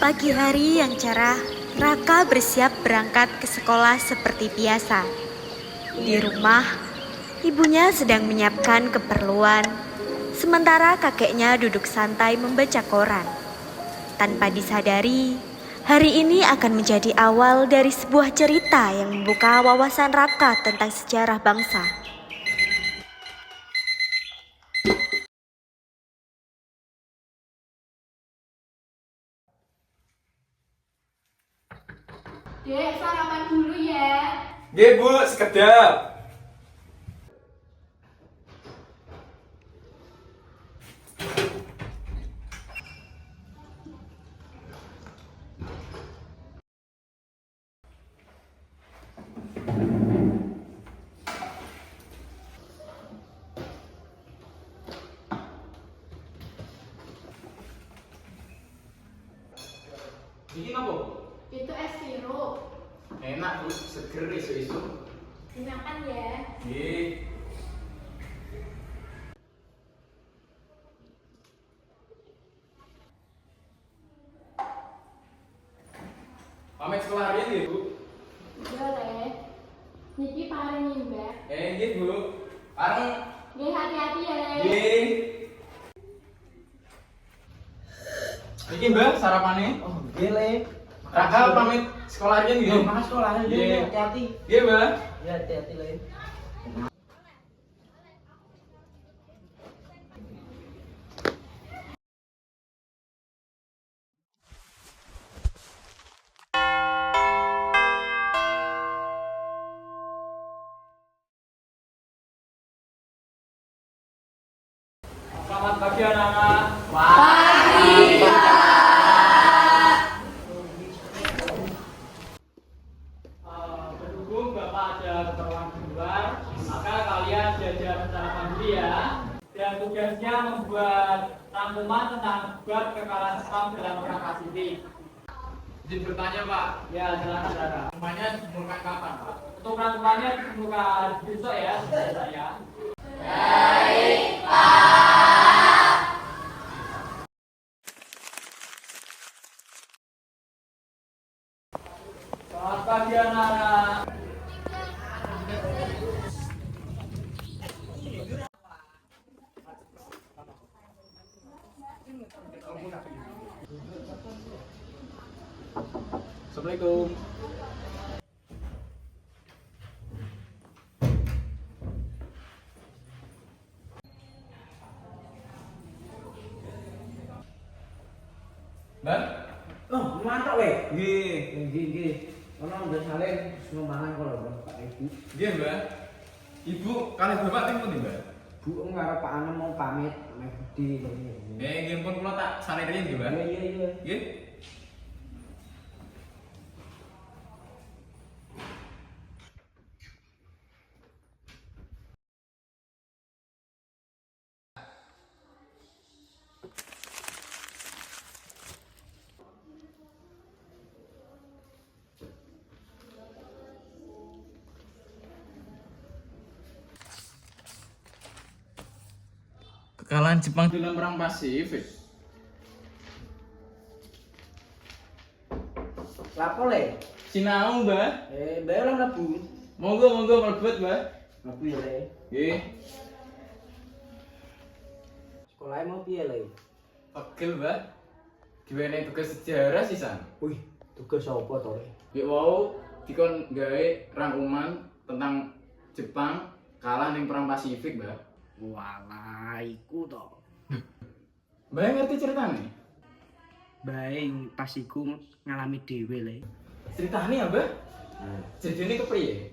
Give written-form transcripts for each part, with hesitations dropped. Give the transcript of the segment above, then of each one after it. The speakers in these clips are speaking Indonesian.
Pagi hari yang cerah, Raka bersiap berangkat ke sekolah seperti biasa. Di rumah, ibunya sedang menyiapkan keperluan, sementara kakeknya duduk santai membaca koran. Tanpa disadari, hari ini akan menjadi awal dari sebuah cerita yang membuka wawasan Raka tentang sejarah bangsa. Dek, sarapan dulu ya. Nggih, Bu, sekedap. Ini apa, Bu? Itu es sirup. Enak, Bu, seger isu-isu. Dimakan ya. Nggih. Pamit sekolah hari ini, Bu. Boleh. Niki paling nimbak. Nggih, Bu. Pareng. Nggih, hati-hati ya, Le. Nggih. Iki, Mbak, sarapannya. Oh, gile. Raka pamit sekolah hari ini. Mas sekolahnya dulu, Nggih. hati-hati. Nggih, Mbak. Ya, hati-hati, Le. Selamat pagi, anak-anak. Berhubung Bapak ada keperluan di luar, maka kalian belajar secara mandiri ya. Dan tugasnya membuat rangkuman tentang bab kekalahan Jepang dalam perang Pasifik. Izin bertanya, Pak. Ya, silakan, silakan. Rangkumannya ditemukan kapan, Pak? Untuk rangkumannya ditemukan besok ya, seperti saya. Selamat pagi, anak-anak. Assalamualaikum. Mbak? Oh, mantap, Le. Nggih. Nggih. Ono udah salin semua mangan kalau Pak Ibu. Nggih, Mbak. Ibu kalih Bapak ting pundi, Mbak? Bu ngarep Pak Anem mau pamit mek Budi. Nggih pun kula tak sanerin nggih, Mbak. Iya. Nggih. Kekalahan Jepang dalam perang Pasifik. Lapo, Le? Sinau, Mbak. Mbak ora mlebu. Monggo mlebet, Mbak. Mlebu ya, Le. Nggih. Sekolahnya mau piye, Le? Pegel, Mbak. Diwenehi tugas sejarah sisan. Wih, tugas apa to, Le? Nggih wau dikon gawe rangkuman tentang Jepang kalah ning perang Pasifik, Mbak. Walah, iku to. Mbak ngerti ceritane? Baik, pas iku ngalami dhewe, Le. Ceritane ya, Mbak? Jadiane kepriye?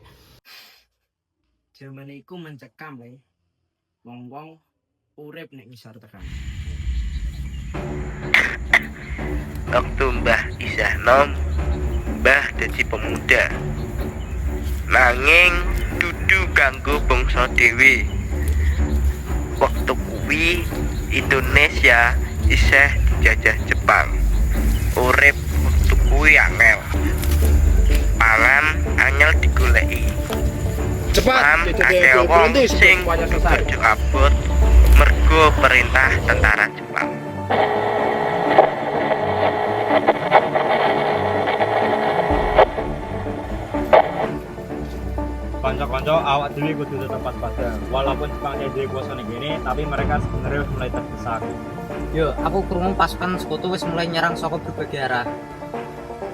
Jaman iku mencekam, Le. Wong-wong urip nek ngisor tekan. Waktu Mbah isih nom, Mbah dadi pemuda. Nanging dudu kanggo bangsa dhewe. Waktu kuwi Indonesia isih dijajah Jepang. Urip waktu kuwi angel. Pangan anyel digoleki. Cepat, akeh wong sing kudu kerja abot mergo perintah tentara Jepang. Konco awak dhewe kudu tetep waspada. Walaupun Jepang dhewe kuasa ning kene, tapi mereka sebenarnya wis mulai terdesak. Yo, aku krungu pasukan sekutu wis mulai nyerang saka berbagai arah.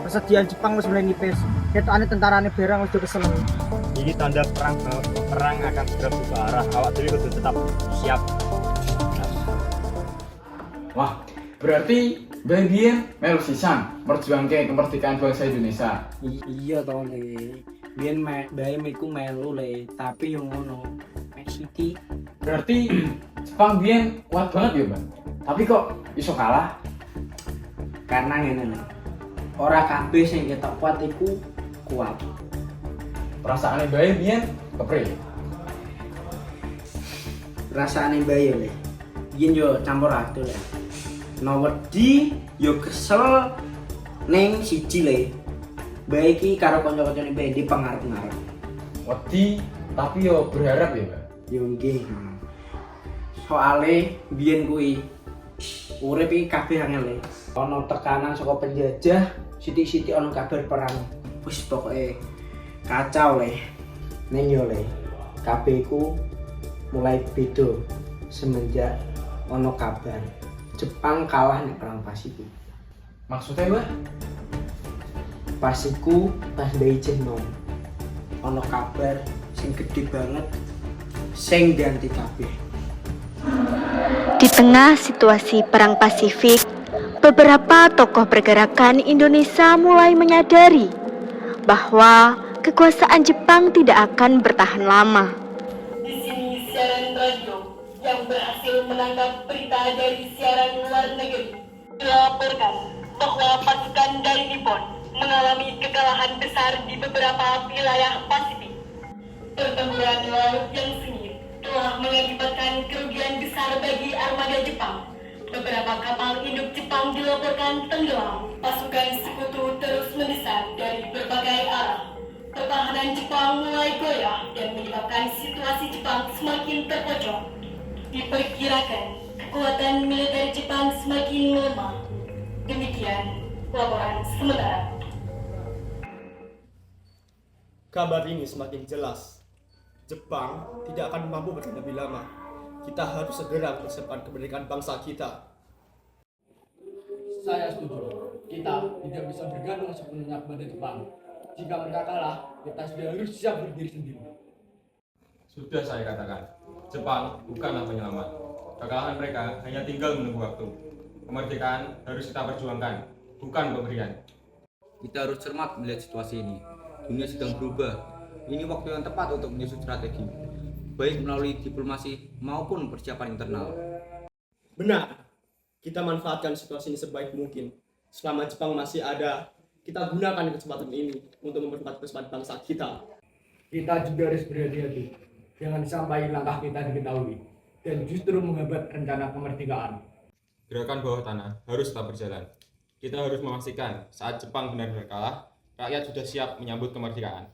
Persediaan Jepang wis mulai nipis. Ketokane tentarane barang wis kesel. Ini tanda perang akan segera berubah arah. Awak dhewe kudu tetap siap. Wah, berarti bagian melu sisan merjuangke kemerdekaan bangsa Indonesia. Iya to Le. Biyen bae iku melu Le, tapi yo ngono. Mek Siti Berarti Jepang biyen kuat banget ya, Bang. Tapi kok iso kalah? karena ngene Le. Ora kabeh sing ketok kuat iku kuat. Perasaane bae biyen kepre. Rasane bae yo Le. Biyen yo campur aduk Le. No wedi yo kesel ning siji Le. Bae iki karo kanca-kancane bae di pengarep-ngarep. Wedi tapi yo berharap ya, Bang. Yo nggih. Soale biyen kuwi urip iki kabeh angel Le. Ana tekanan saka penjajah, sithik-sithik ana kabar perang. Wis pokoke kacau Le. Ning yo Le, kabeh iku mulai beda semenjak ana kabar Jepang kalah ning perang Pasifik. Maksudnya, Bang? Pasiku pas bayi nom ono kabar sing gede banget sing ganti kabeh. Di tengah situasi perang Pasifik, beberapa tokoh pergerakan Indonesia mulai menyadari bahwa kekuasaan Jepang tidak akan bertahan lama. Di sini siaran radio yang berhasil menangkap berita dari siaran luar negeri melaporkan bahwa pasukan dari Nippon mengalami kekalahan besar di beberapa wilayah Pasifik. Pertempuran laut yang sengit telah mengakibatkan kerugian besar bagi armada Jepang. Beberapa kapal induk Jepang dilaporkan tenggelam. Pasukan sekutu terus mendesak dari berbagai arah. Pertahanan Jepang mulai goyah dan menyebabkan situasi Jepang semakin terpojok. Diperkirakan kekuatan militer Jepang semakin melemah. Demikian laporan sementara. Kabar ini semakin jelas. Jepang tidak akan mampu bertahan lebih lama. Kita harus segera mempersiapkan kemerdekaan bangsa kita. Saya setuju. Kita tidak bisa bergantung sepenuhnya kepada Jepang. Jika mereka kalah, kita sudah harus siap berdiri sendiri. Sudah saya katakan, Jepang bukanlah penyelamat. Kekalahan mereka hanya tinggal menunggu waktu. Kemerdekaan harus kita perjuangkan, bukan pemberian. Kita harus cermat melihat situasi ini. Dunia sedang berubah. Ini waktu yang tepat untuk menyusun strategi, baik melalui diplomasi maupun persiapan internal. Benar. Kita manfaatkan situasi ini sebaik mungkin. Selama Jepang masih ada, kita gunakan kesempatan ini untuk mempercepat kesempatan bangsa kita. Kita juga harus berhati-hati. Jangan sampai langkah kita diketahui dan justru menghambat rencana kemerdekaan. Gerakan bawah tanah harus tetap berjalan. Kita harus memastikan saat Jepang benar-benar kalah, rakyat sudah siap menyambut kemerdekaan.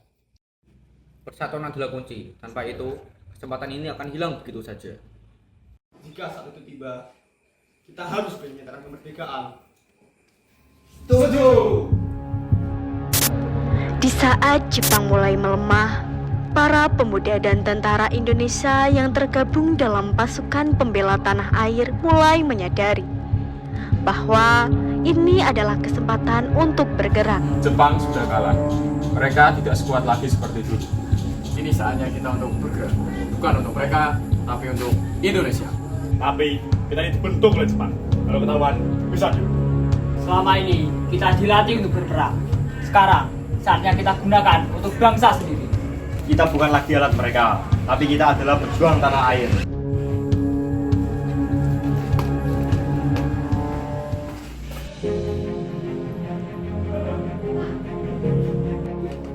Persatuan adalah kunci. Tanpa itu, kesempatan ini akan hilang begitu saja. Jika saat itu tiba, kita harus menyatakan kemerdekaan. Setuju! Di saat Jepang mulai melemah, para pemuda dan tentara Indonesia yang tergabung dalam pasukan pembela tanah air mulai menyadari bahwa ini adalah kesempatan untuk bergerak. Jepang sudah kalah. Mereka tidak sekuat lagi seperti dulu. Ini saatnya kita untuk bergerak. Bukan untuk mereka, tapi untuk Indonesia. Tapi kita ini dibentuk oleh Jepang. Kalau ketahuan, bisa juga. Selama ini kita dilatih untuk berperang. Sekarang saatnya kita gunakan untuk bangsa sendiri. Kita bukan lagi alat mereka, tapi kita adalah pejuang tanah air.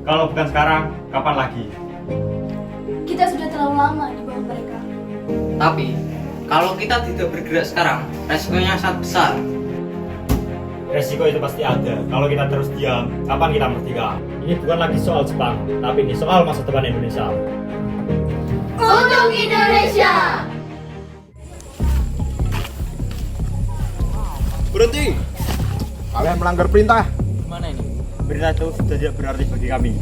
Kalau bukan sekarang, kapan lagi? Kita sudah terlalu lama di bawah mereka. Tapi, kalau kita tidak bergerak sekarang, resikonya sangat besar. Resiko itu pasti ada. Kalau kita terus diam, kapan kita merdeka? Ini bukan lagi soal Jepang, tapi ini soal masa depan Indonesia. Untuk Indonesia! Berhenti! Kalian melanggar perintah. Mana ini? Berita itu sudah tidak berarti bagi kami.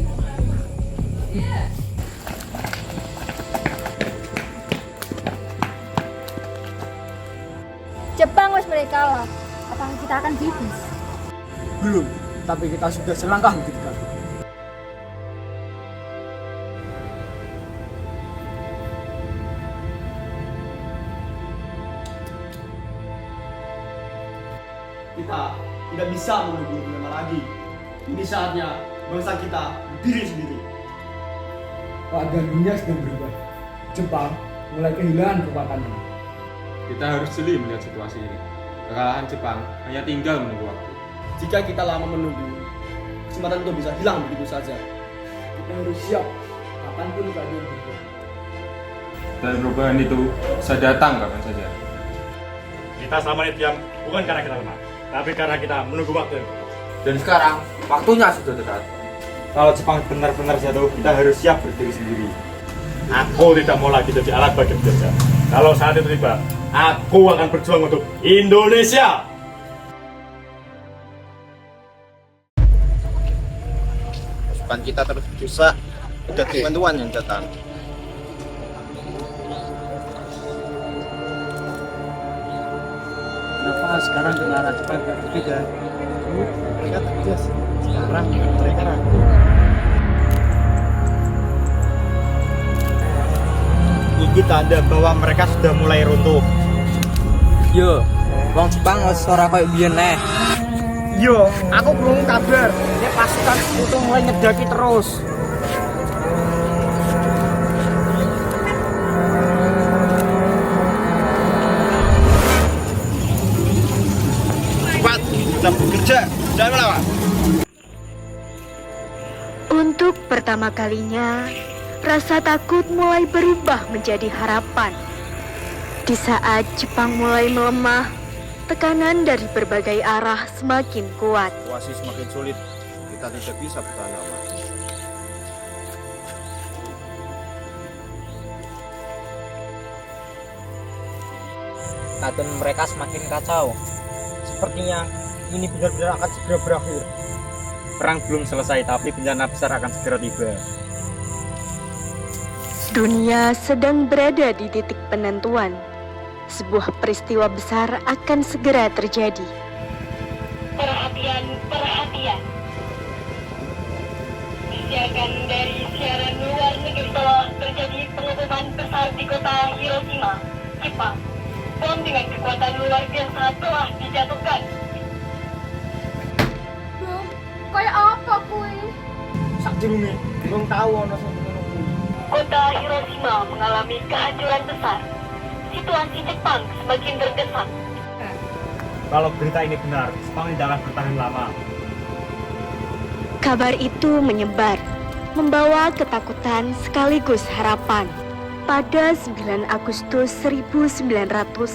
mereka lah, apakah kita akan bebas? Belum, tapi kita sudah selangkah lebih dekat. Kita tidak bisa menunggu lebih lama lagi. Ini saatnya bangsa kita berdiri sendiri. Keadaan dunia sedang berubah. Jepang mulai kehilangan kekuatannya. Kita harus jeli melihat situasi ini. Kekalahan Jepang hanya tinggal menunggu waktu. Jika kita lama menunggu, kesempatan itu bisa hilang begitu saja. Kita harus siap kapanpun keadaan berubah. Dan perubahan itu bisa datang kapan saja. Kita selama ini diam bukan karena kita lemah, tapi karena kita menunggu waktu. Dan sekarang waktunya sudah dekat. Kalau Jepang benar-benar jatuh, kita harus siap berdiri sendiri. Aku tidak mau lagi jadi alat bagi penjajah. Kalau saat itu tiba, aku akan berjuang untuk Indonesia. Pasukan kita terus berusaha, ada bantuan yang datang. Kenapa sekarang tentara Jepang gak berbeda? Mereka tegas, sekarang mereka ragu. Ini tanda bahwa mereka sudah mulai runtuh. Yo, wong Jepang wis ora koyo biyen neh. Yo, aku belum kabar. Ini pasukan itu mulai ngedaki terus. Cepat, kita bekerja, jangan melawan. Untuk pertama kalinya, rasa takut mulai berubah menjadi harapan. Di saat Jepang mulai melemah, tekanan dari berbagai arah semakin kuat. Situasi semakin sulit, kita tidak bisa bertahan lama. Keadaan mereka semakin kacau. Sepertinya ini benar-benar akan segera berakhir. Perang belum selesai, tapi bencana besar akan segera tiba. Dunia sedang berada di titik penentuan. Sebuah peristiwa besar akan segera terjadi. Perhatian, perhatian. Disiarkan dari siaran luar negeri telah terjadi pengeboman besar di kota Hiroshima, Jepang. Bom dengan kekuatan luar biasa telah dijatuhkan. Bom, kayak apa kuy? Sakjroning belum tahu ono sing ngono kuwi. Kota Hiroshima mengalami kehancuran besar. Situasi Jepang semakin terdesak. Kalau berita ini benar, Jepang tidak akan bertahan lama. Kabar itu menyebar, membawa ketakutan sekaligus harapan. Pada 9 Agustus 1945,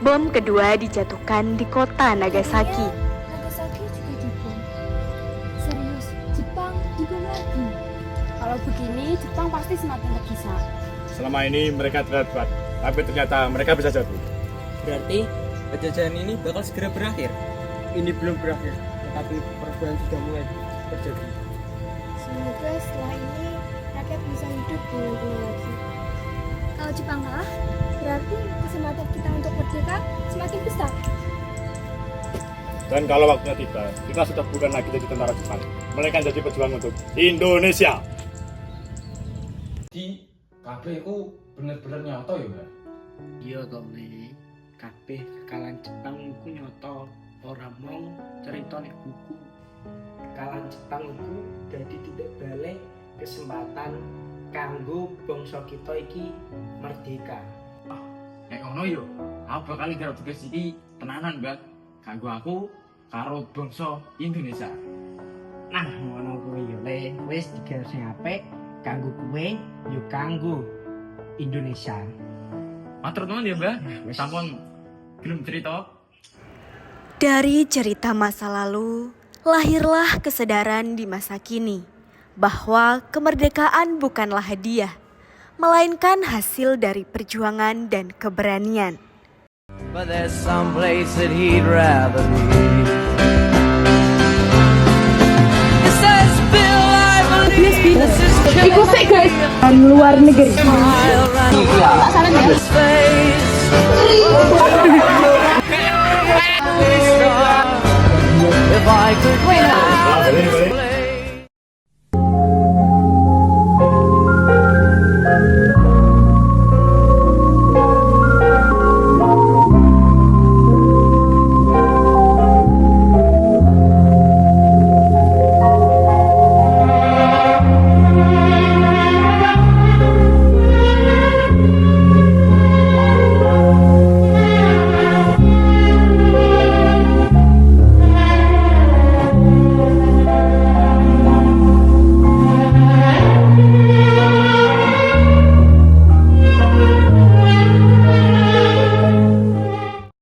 bom kedua dijatuhkan di kota Nagasaki. Nagasaki juga dibom. Serius, Jepang dibom lagi. Kalau begini, Jepang pasti semakin terdesak. Selama ini mereka tidak kuat, tapi ternyata mereka bisa jatuh. Berarti penjajahan ini bakal segera berakhir. Ini belum berakhir, tetapi perubahan sudah mulai terjadi. Semoga setelah ini rakyat bisa hidup dengan tenang lagi. Kalau Jepang kalah, berarti kesempatan kita untuk merdeka semakin besar. Dan kalau waktunya tiba, kita sudah bukan lagi jadi tentara Jepang, melainkan jadi pejuang untuk Indonesia. Di kabeh iku bener-bener nyoto ya, Mbak? Iya toh, Le. Kabeh kekalahan Jepang iku nyoto, ora mong cerita nek buku. Kekalahan Jepang iku dadi titik balik kesempatan kanggo bangsa kita iki merdeka. Nek ngono yo, aku bakal nggarap tugas iki tenanan, Mbak. Kanggo aku karo bangsa Indonesia. Nah, ngono kuwi yo, Le. Wis digawe sing apik kanggo kowe yo kanggo Indonesia. Matur nuwun ya, Mbak. Sampun gelem cerita. Dari cerita masa lalu, lahirlah kesadaran di masa kini bahwa kemerdekaan bukanlah hadiah, melainkan hasil dari perjuangan dan keberanian. But there's some place that he'd rather be. It says, Bill, I believe this is Ikuti guys, dari luar negeri. smile right on his face. If I could Balik.